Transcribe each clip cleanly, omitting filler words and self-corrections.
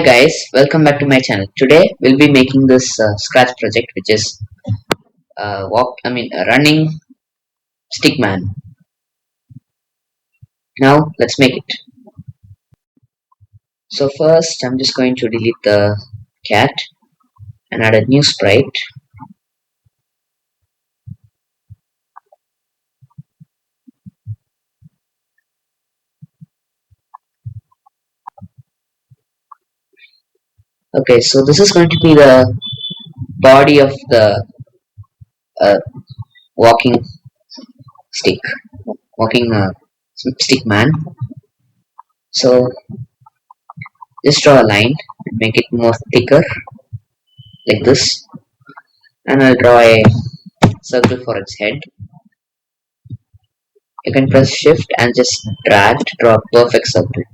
Guys, welcome back to my channel. Today we'll be making this scratch project, which is running stickman. Now let's make it. So first I'm just going to delete the cat and add a new sprite. Okay, so this is going to be the body of the uh, walking stick, walking stick man. So just draw a line, make it more thicker like this, and I'll draw a circle for its head. You can press shift and just drag to draw a perfect circle.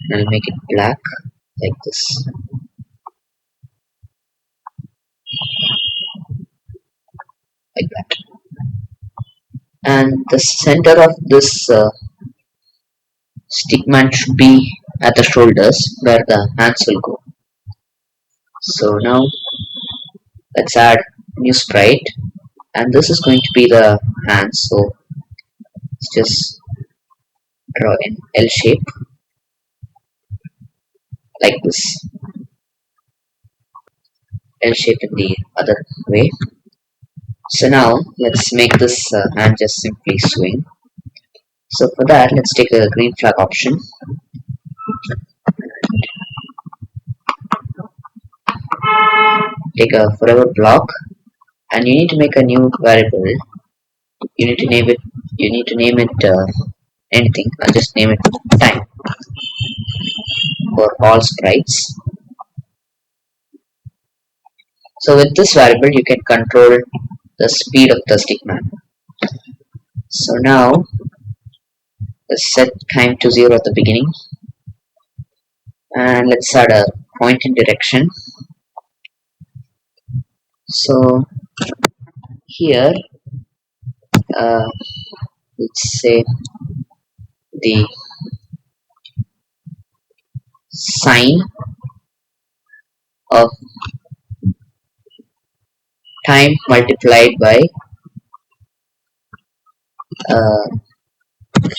And I'll make it black like this, like that. And the center of this stickman should be at the shoulders where the hands will go. So now let's add new sprite, and this is going to be the hands. So let's just draw an L shape like this, L shape in the other way. So now let's make this hand just simply swing. So for that, let's take a green flag option. Take a forever block, and you need to make a new variable. You need to name it. You need to name it anything. I'll just name it time for all sprites. So with this variable, you can control the speed of the stickman. So now let's set time to 0 at the beginning, and let's add a point in direction. So here, let's say the sign of time multiplied by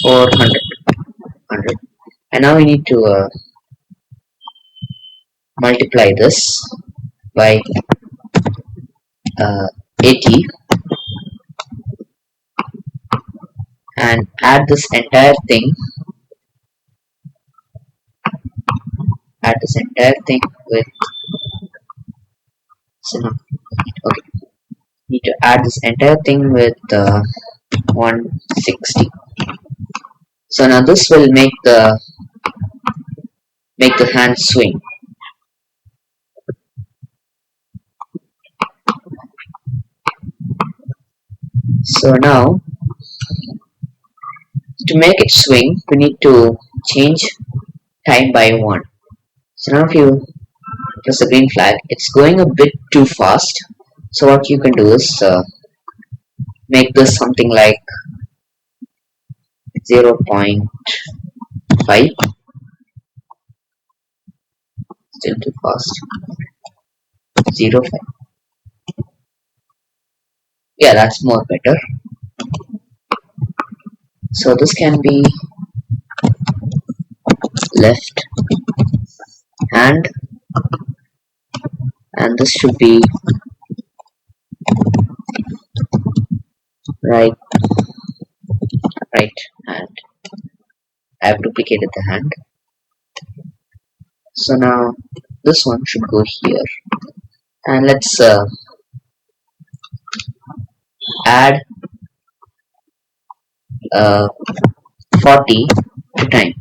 400, and now we need to multiply this by 80 and add this entire thing with okay, need to add this entire thing with 160. So now this will make the hand swing. So now to make it swing, we need to change time by 1. So now if you press the green flag, it's going a bit too fast. So what you can do is make this something like 0.5. Still too fast. 0.5. Yeah, that's more better. So this can be left hand, and this should be right hand. I have duplicated the hand. So now this one should go here, and let's add 40 to time.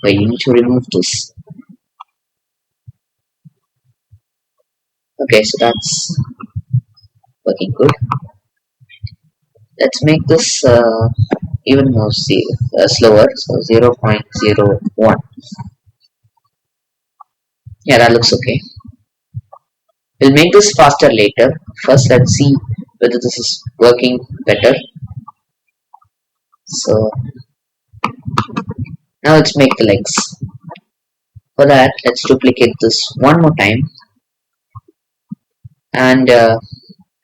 But you need to remove this. Okay, so that's working good. Let's make this even more slower, so 0.01. Yeah, that looks okay. We'll make this faster later. First, let's see whether this is working better. So now let's make the legs. For that, let's duplicate this one more time, and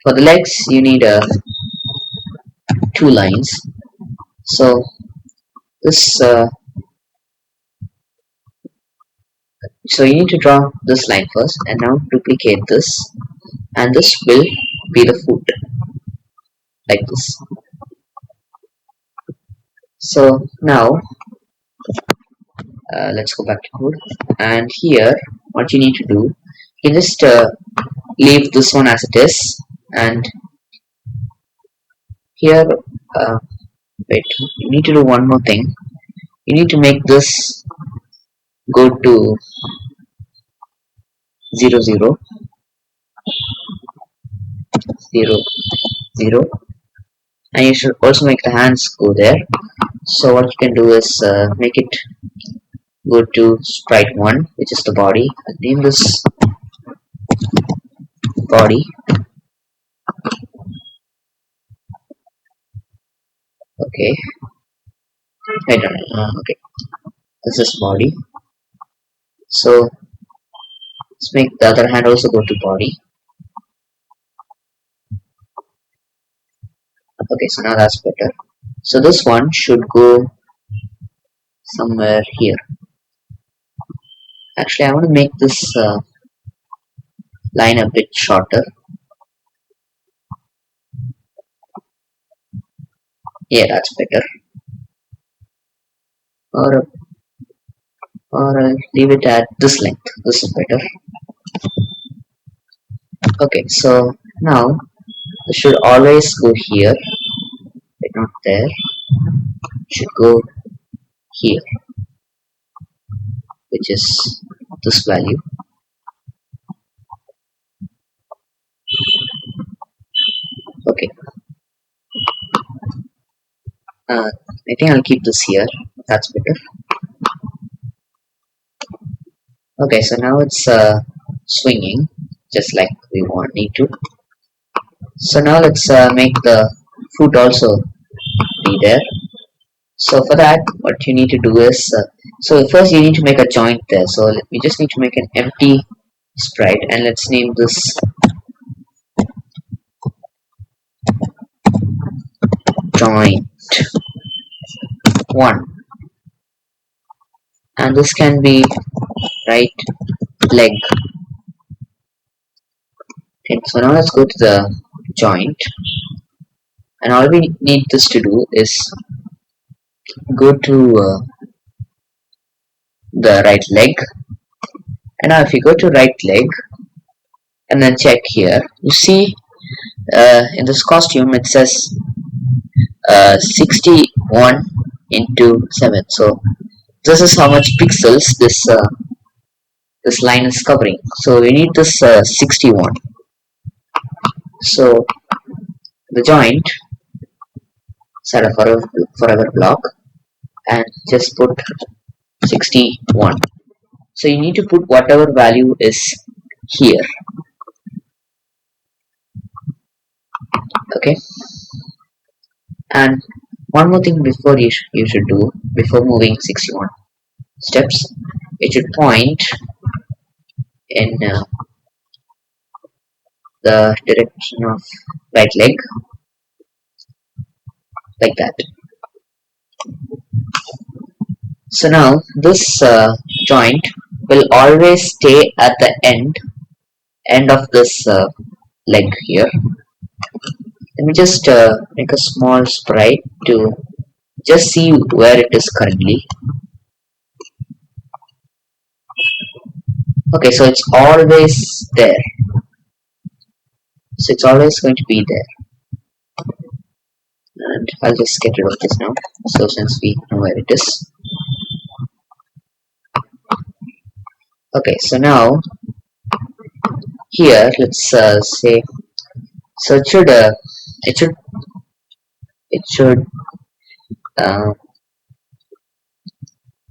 for the legs you need two lines. So this so you need to draw this line first, and now duplicate this, and this will be the foot, like this. So now let's go back to code, and here what you need to do, you just leave this one as it is, and here wait, you need to do one more thing. You need to make this go to 0 0 0 0, and you should also make the hands go there. So what you can do is make it go to sprite 1, which is the body. I'll name this body. Okay, wait, okay, this is body. So let's make the other hand also go to body. Okay, so now that's better. So this one should go somewhere here. Actually, I want to make this line a bit shorter. Yeah, that's better. Or I'll leave it at this length. This is better. Okay, so now it should always go here, but not there. It should go here, which is this value. Okay, I think I'll keep this here. That's better. Okay, so now it's swinging just like we need to. So now let's make the foot also be there. So for that, what you need to do is, so first you need to make a joint there. So we just need to make an empty sprite, and let's name this joint 1, and this can be right leg. Okay, so now let's go to the joint, and all we need this to do is go to the right leg, and now if you go to right leg and then check here, you see in this costume it says 61 into 7. So this is how much pixels this line is covering. So we need this 61. So the joint set a forever block and just put 61. So you need to put whatever value is here. Okay, and one more thing before you should do before moving 61 steps, it should point in the direction of right leg, like that. So now this joint will always stay at the end of this leg here. Let me just make a small sprite to just see where it is currently. Okay, so it's always there. So it's always going to be there. And I'll just get rid of this now. So since we know where it is. Okay, so now here let's say, so it should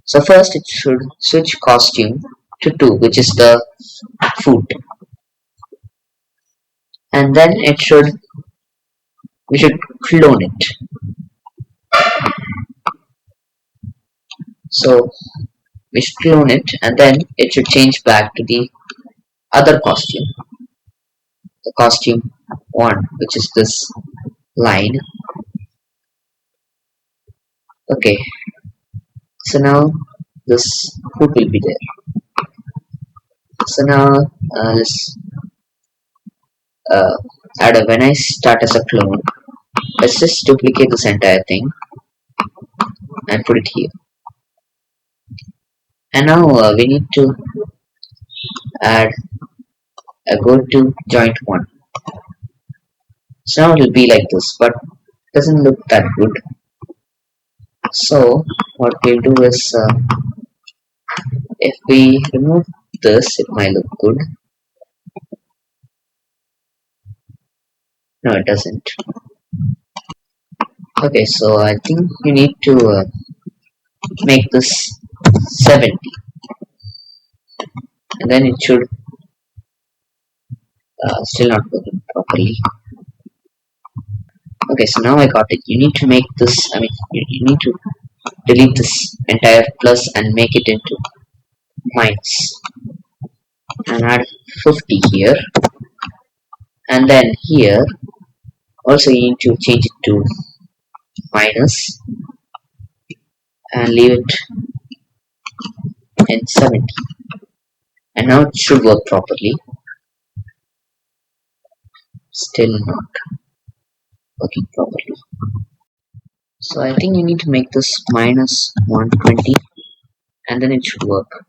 so first it should switch costume to 2, which is the foot, and then it should we should clone it. So we should clone it, and then it should change back to the other costume, the costume 1, which is this line. Okay, so now this hood will be there. So now let's uh, add a when I start as a clone. Let's just duplicate this entire thing and put it here. And now we need to add a go to joint 1. So now it will be like this, but doesn't look that good. So what we'll do is if we remove this, it might look good. No, it doesn't. Okay, so I think you need to make this 70, and then it should still not working properly. Okay, so now I got it. You need to make this, you need to delete this entire plus and make it into minus, and add 50 here, and then here also you need to change it to minus and leave it in 70, and now it should work properly. Still not working properly. So I think you need to make this minus 120, and then it should work.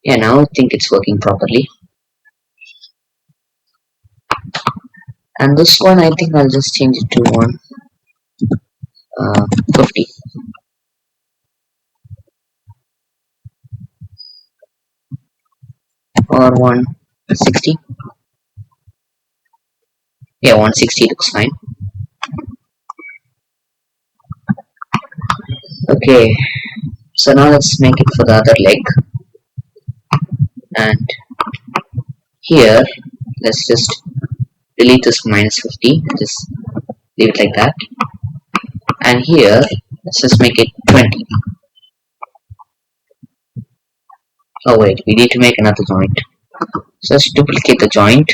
Yeah, now I think it's working properly. And this one, I think I'll just change it to 150. Or 160. Yeah, 160 looks fine. Okay, so now let's make it for the other leg. And here, let's just delete this minus 50 and just leave it like that. And here, let's just make it 20. Oh wait, we need to make another joint. So let's duplicate the joint.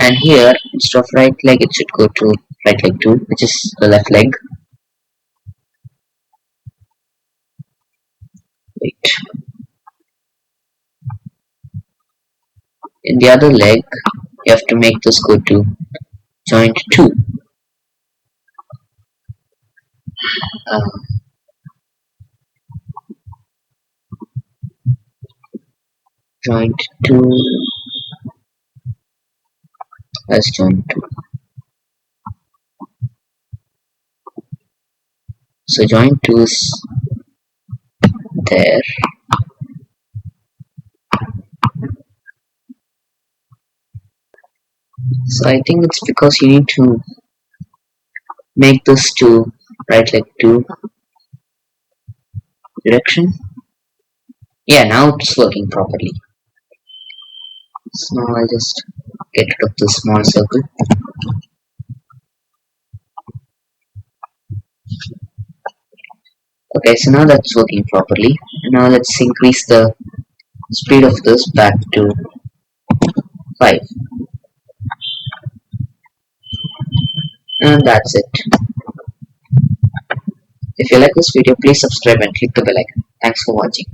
And here, instead of right leg, it should go to right leg 2, which is the left leg. Wait. In the other leg, you have to make this go to joint 2. Joint 2 as joint 2. So joint 2 is there. So I think it's because you need to make this to right leg 2 direction. Yeah, now it's working properly. So now I'll just get rid of the small circle. Okay, so now that's working properly. Now let's increase the speed of this back to 5. And that's it. If you like this video, please subscribe and click the bell icon. Thanks for watching.